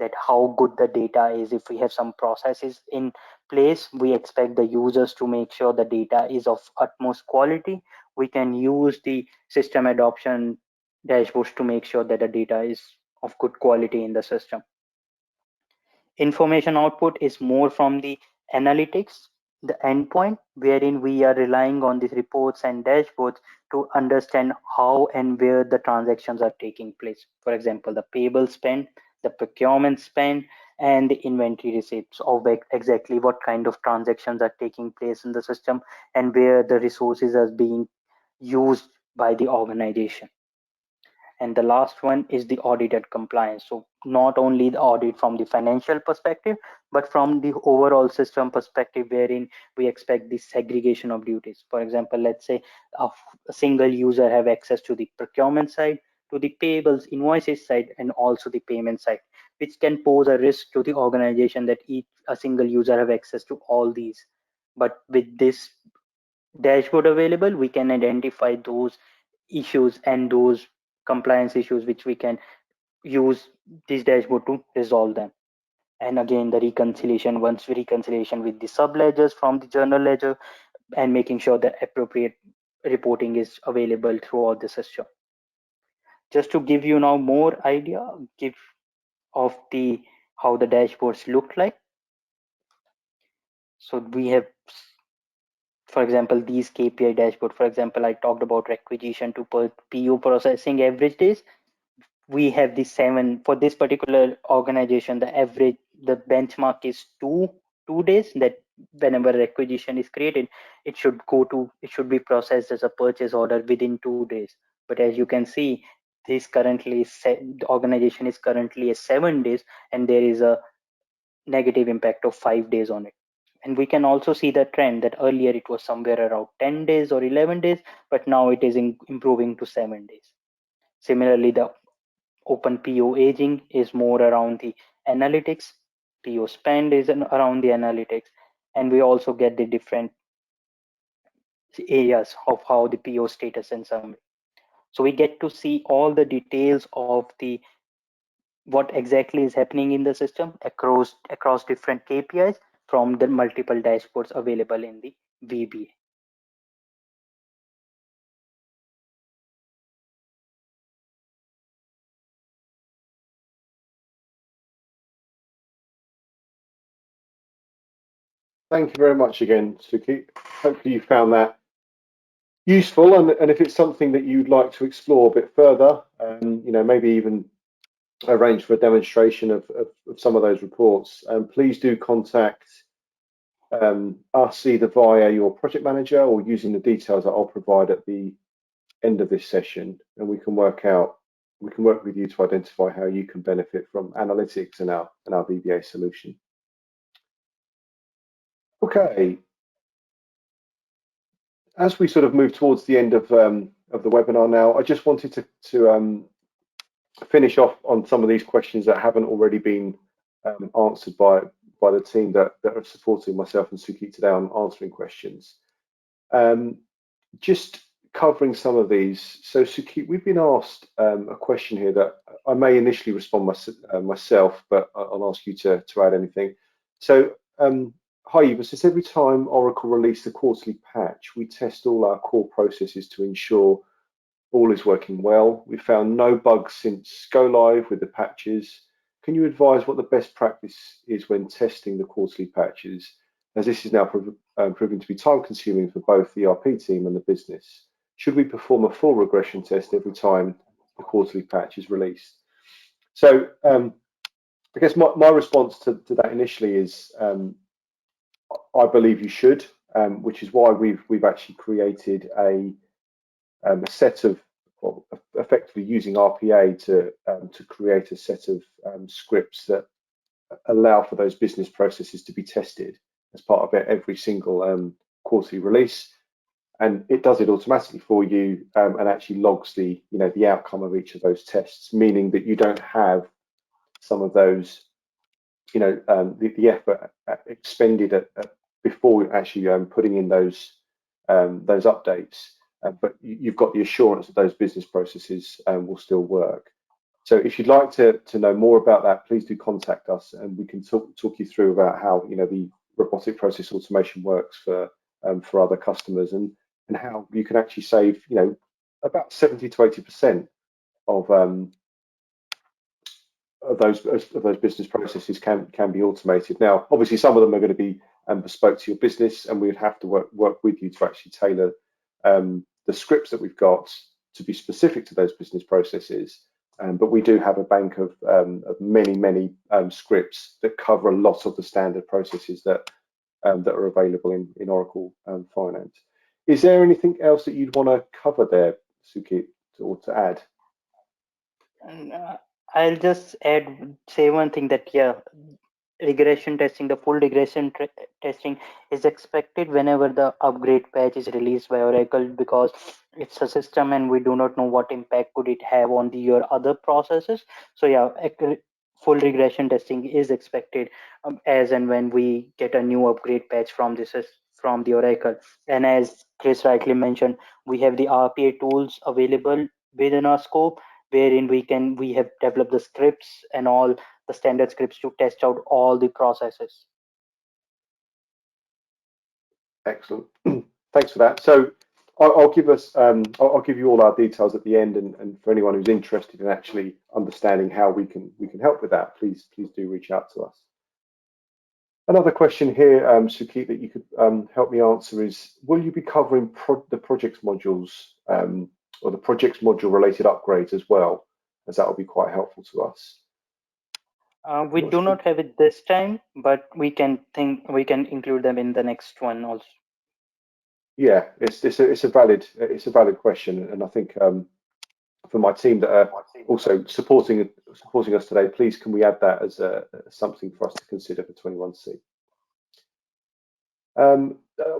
that how good the data is. If we have some processes in place, we expect the users to make sure the data is of utmost quality. We can use the system adoption dashboards to make sure that the data is of good quality in the system. Information output is more from the analytics, the endpoint, wherein we are relying on these reports and dashboards to understand how and where the transactions are taking place. For example, the payable spend, the procurement spend, and the inventory receipts of exactly what kind of transactions are taking place in the system and where the resources are being used by the organization. And the last one is the audited compliance. So not only the audit from the financial perspective, but from the overall system perspective, wherein we expect the segregation of duties. For example, let's say a single user have access to the procurement side, to the payables invoices side, and also the payment side, which can pose a risk to the organization that a single user have access to all these. But with this dashboard available, we can identify those issues and those compliance issues which we can use this dashboard to resolve them. And again, the reconciliation, once reconciliation with the sub ledgers from the journal ledger, and making sure that appropriate reporting is available throughout the system. Just to give you now more idea give of the how the dashboards look like. So we have, for example, these KPI dashboard. For example, I talked about requisition to PO processing average days. We have the 7 for this particular organization. The average, the benchmark is two days. That whenever requisition is created, it should be processed as a purchase order within 2 days. But as you can see, the organization is currently at 7 days, and there is a negative impact of 5 days on it. And we can also see the trend that earlier it was somewhere around 10 days or 11 days, but now it is improving to 7 days. Similarly, the open PO aging is more around the analytics. PO spend is around the analytics. And we also get the different areas of how the PO status and summary. So we get to see all the details of the what exactly is happening in the system across different KPIs from the multiple dashboards available in the VBA. Thank you very much again, Suki. Hopefully you found that useful, and if it's something that you'd like to explore a bit further, maybe even arrange for a demonstration of some of those reports, please do contact us either via your project manager or using the details that I'll provide at the end of this session, and we can work with you to identify how you can benefit from analytics in our VBA solution. Okay. As we sort of move towards the end of the webinar now, I just wanted to finish off on some of these questions that haven't already been answered by the team that are supporting myself and Suki today on answering questions. Just covering some of these. So Suki, we've been asked a question here that I may initially respond myself, but I'll ask you to add anything. So hi, Evosys. Every time Oracle released a quarterly patch, we test all our core processes to ensure all is working well. We found no bugs since go live with the patches. Can you advise what the best practice is when testing the quarterly patches, as this is now proving to be time consuming for both the ERP team and the business? Should we perform a full regression test every time the quarterly patch is released? So I guess my response to that initially is I believe you should, which is why we've actually created a set of, well, effectively using RPA to create a set of scripts that allow for those business processes to be tested as part of every single quarterly release, and it does it automatically for you and actually logs the outcome of each of those tests, meaning that you don't have some of those the effort expended before actually putting in those updates, but you've got the assurance that those business processes will still work. So if you'd like to know more about that, please do contact us, and we can talk you through about how the robotic process automation works for other customers, and how you can actually save about 70 to 80% of those business processes can be automated. Now, obviously, some of them are going to be bespoke to your business, and we would have to work with you to actually tailor the scripts that we've got to be specific to those business processes. But we do have a bank of many scripts that cover a lot of the standard processes that are available in Oracle Finance. Is there anything else that you'd want to cover there, Sukit, or to add? I'll just say one thing, that regression testing, the full regression testing is expected whenever the upgrade patch is released by Oracle, because it's a system and we do not know what impact could it have on your other processes. So full regression testing is expected as and when we get a new upgrade patch from the Oracle. And as Chris rightly mentioned, we have the RPA tools available within our scope, wherein we have developed the scripts and all the standard scripts to test out all the processes. Excellent. Thanks for that. So I'll give you all our details at the end, and for anyone who's interested in actually understanding how we can help with that, please do reach out to us. Another question here, Sukit, that you could help me answer is: will you be covering the projects modules or the projects module related upgrades as well, as that will be quite helpful to us? We do not have it this time, but we can include them in the next one also. Yeah, it's a valid question, and I think for my team that are also supporting us today, please can we add that as something for us to consider for 21C.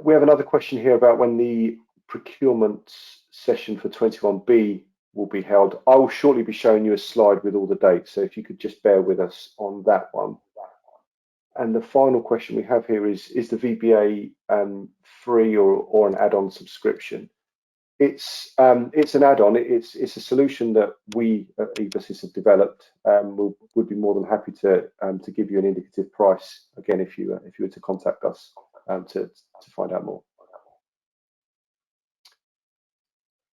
We have another question here about when the procurement session for 21B will be held. I will shortly be showing you a slide with all the dates, so if you could just bear with us on that one. And the final question we have here is the VBA free or an add-on subscription? It's an add-on. It's a solution that we at Evosys have developed. Would be more than happy to give you an indicative price again if you were to contact us to find out more.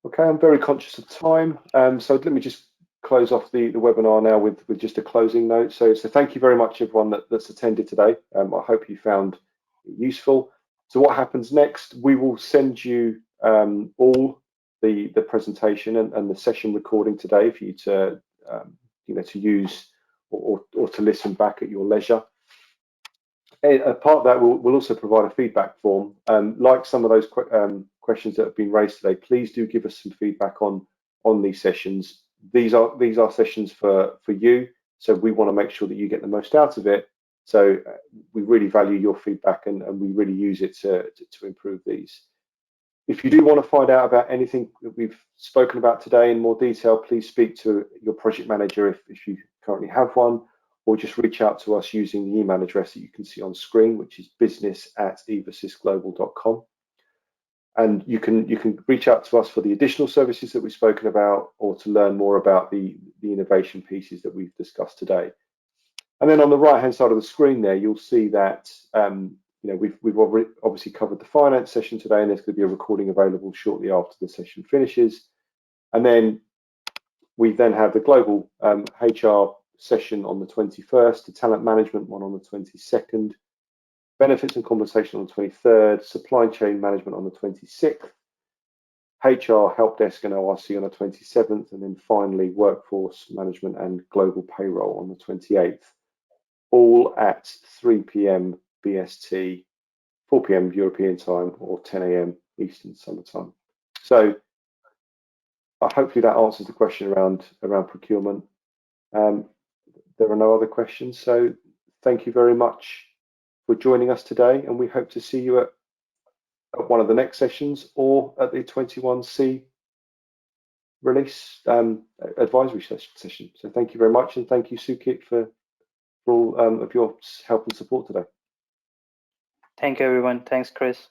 Okay, I'm very conscious of time, so let me just close off the webinar now with just a closing note. So thank you very much everyone that's attended today. I hope you found it useful. So what happens next? We will send you all the presentation and the session recording today for you to to use or to listen back at your leisure. A part of that will also provide a feedback form. Like some of those questions that have been raised today, please do give us some feedback on these sessions. These are sessions for you, so we want to make sure that you get the most out of it. So we really value your feedback, and we really use it to improve these. If you do want to find out about anything that we've spoken about today in more detail, please speak to your project manager if you currently have one, or just reach out to us using the email address that you can see on screen, which is business@evosysglobal.com. And you can reach out to us for the additional services that we've spoken about, or to learn more about the innovation pieces that we've discussed today. And then on the right-hand side of the screen there, you'll see that we've obviously covered the finance session today, and there's going to be a recording available shortly after the session finishes. And then we then have the global HR session on the 21st, the talent management one on the 22nd, benefits and compensation on the 23rd, supply chain management on the 26th, HR help desk and ORC on the 27th, and then finally workforce management and global payroll on the 28th, all at 3 p.m. BST, 4 p.m. European time, or 10 a.m. Eastern Summer Time. So hopefully that answers the question around procurement. There are no other questions, so thank you very much for joining us today, and we hope to see you at one of the next sessions or at the 21C release advisory session. So thank you very much, and thank you, Sukit, for all of your help and support today. Thank you, everyone. Thanks, Chris.